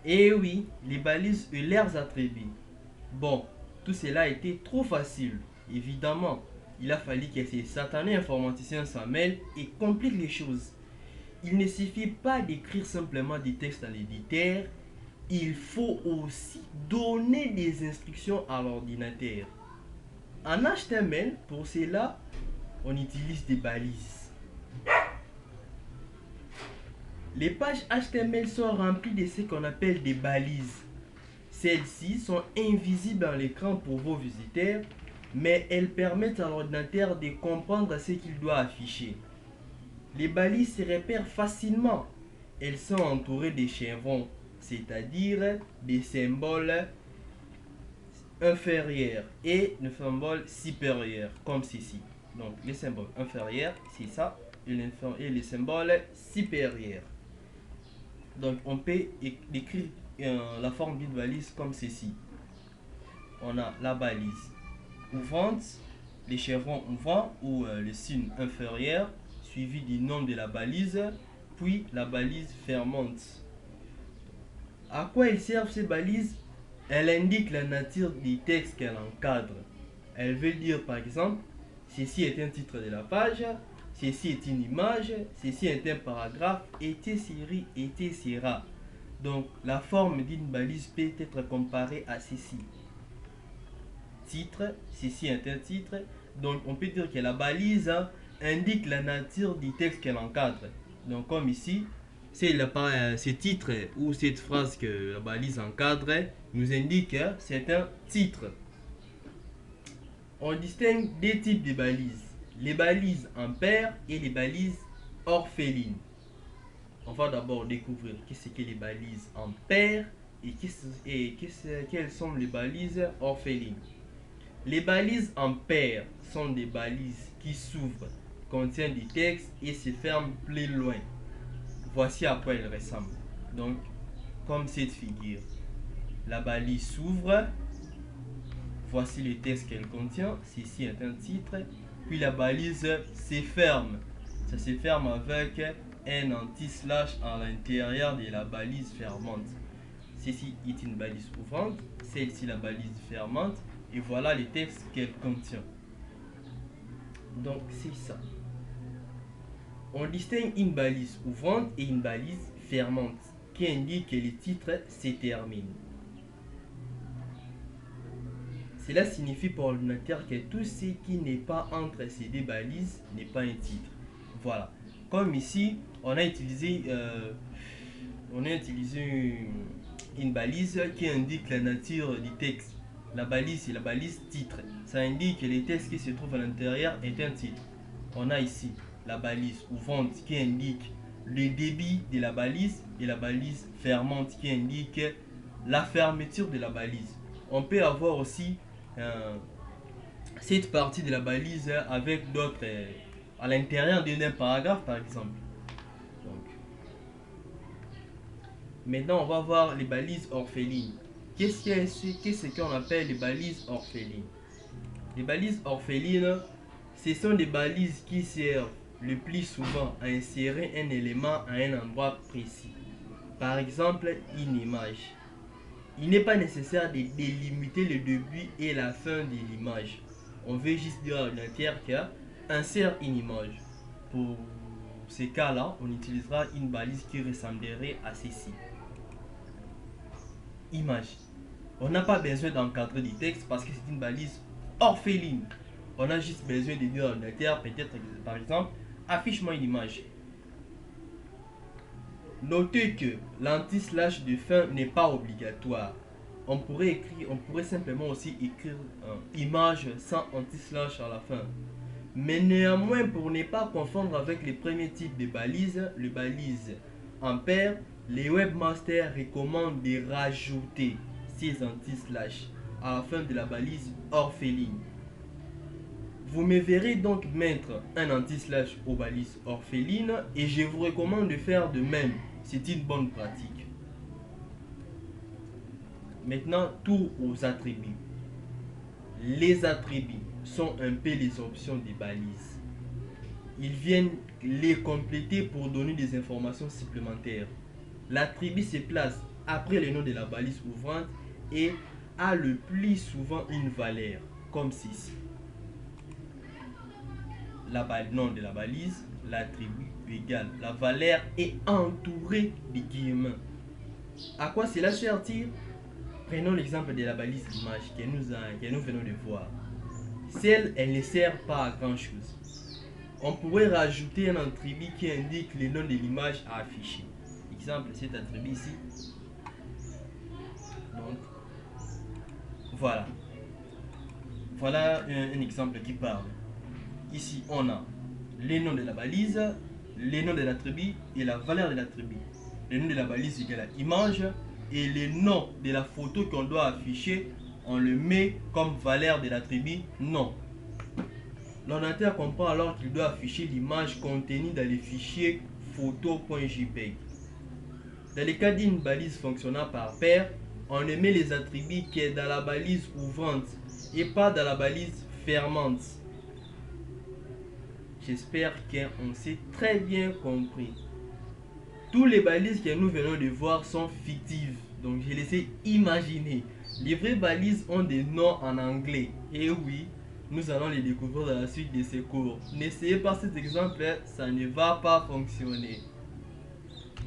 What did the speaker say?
Et oui, les balises et leurs attributs. Bon, tout cela a été trop facile. Évidemment, il a fallu que ces satanés informaticiens s'en mêlent et compliquent les choses. Il ne suffit pas d'écrire simplement des textes à l'éditeur, il faut aussi donner des instructions à l'ordinateur. En HTML, pour cela, on utilise des balises. Les pages HTML sont remplies de ce qu'on appelle des balises. Celles-ci sont invisibles à l'écran pour vos visiteurs, mais elles permettent à l'ordinateur de comprendre ce qu'il doit afficher. Les balises se repèrent facilement. Elles sont entourées de chevrons, c'est-à-dire des symboles inférieurs et des symboles supérieurs, comme ceci. Donc les symboles inférieurs, c'est ça, et les symboles supérieurs. Donc on peut écrire la forme d'une balise comme ceci. On a la balise ouvrante, les chevrons ouvrants ou le signe inférieur, suivi du nom de la balise, puis la balise fermante. À quoi elles servent ces balises? Elles indiquent la nature du texte qu'elle encadre. Elle veut dire par exemple, ceci est un titre de la page, ceci est une image, ceci est un paragraphe, etc. etc. Donc la forme d'une balise peut être comparée à ceci. Titre, ceci est un titre. Donc on peut dire que la balise indique la nature du texte qu'elle encadre. Donc comme ici, c'est ce titre ou cette phrase que la balise encadre nous indique que c'est un titre. On distingue deux types de balises. Les balises en paire et les balises orphelines. On va d'abord découvrir qu'est-ce que les balises en paire et quelles sont les balises orphelines. Les balises en paire sont des balises qui s'ouvrent, contiennent du texte et se ferment plus loin. Voici à quoi elles ressemblent. Donc, comme cette figure. La balise s'ouvre. Voici le texte qu'elle contient. Ceci est un titre. Puis la balise se ferme. Ça se ferme avec un anti-slash à l'intérieur de la balise fermante. Ceci est une balise ouvrante. Celle-ci la balise fermante. Et voilà le texte qu'elle contient. Donc c'est ça. On distingue une balise ouvrante et une balise fermante qui indique que le titre se termine. Cela signifie pour l'ordinateur que tout ce qui n'est pas entre ces deux balises n'est pas un titre. Voilà. Comme ici, on a utilisé une balise qui indique la nature du texte. La balise, c'est la balise titre. Ça indique que le texte qui se trouve à l'intérieur est un titre. On a ici la balise ouvrante qui indique le débit de la balise et la balise fermante qui indique la fermeture de la balise. On peut avoir aussi cette partie de la balise avec d'autres à l'intérieur d'un paragraphe par exemple. Donc, maintenant on va voir les balises orphelines. Qu'est-ce qu'on appelle les balises orphelines? Les balises orphelines, ce sont des balises qui servent le plus souvent à insérer un élément à un endroit précis. Par exemple, une image. Il n'est pas nécessaire de délimiter le début et la fin de l'image. On veut juste dire à l'ordinateur qu'insère une image. Pour ces cas-là, on utilisera une balise qui ressemblerait à ceci. Image. On n'a pas besoin d'encadrer du texte parce que c'est une balise orpheline. On a juste besoin de dire à l'ordinateur, peut-être par exemple, affiche-moi une image. Notez que l'anti-slash de fin n'est pas obligatoire. On pourrait simplement aussi écrire image sans anti-slash à la fin. Mais néanmoins, pour ne pas confondre avec les premiers types de balises, les balises en paire, les webmasters recommandent de rajouter ces anti-slash à la fin de la balise orpheline. Vous me verrez donc mettre un anti-slash aux balises orphelines et je vous recommande de faire de même. C'est une bonne pratique. Maintenant, tour aux attributs. Les attributs sont un peu les options des balises. Ils viennent les compléter pour donner des informations supplémentaires. L'attribut se place après le nom de la balise ouvrante et a le plus souvent une valeur, comme ceci. Nom de la balise, l'attribut égal. La valeur est entourée de guillemets. À quoi cela sert-il? Prenons l'exemple de la balise image que nous venons de voir. Celle, elle ne sert pas à grand chose. On pourrait rajouter un attribut qui indique le nom de l'image à afficher. Exemple, cet attribut ici. Donc, voilà. Voilà un exemple qui parle. Ici, on a le nom de la balise, le nom de l'attribut et la valeur de l'attribut. Le nom de la balise égale à image et le nom de la photo qu'on doit afficher, on le met comme valeur de l'attribut nom. L'ordinateur comprend alors qu'il doit afficher l'image contenue dans le fichier photo.jpg. Dans le cas d'une balise fonctionnant par paire, on met les attributs qui est dans la balise ouvrante et pas dans la balise fermante. J'espère qu'on s'est très bien compris. Tous les balises que nous venons de voir sont fictives, donc je les ai imaginées. Les vraies balises ont des noms en anglais. Et oui, nous allons les découvrir dans la suite de ces cours. N'essayez pas cet exemple, ça ne va pas fonctionner.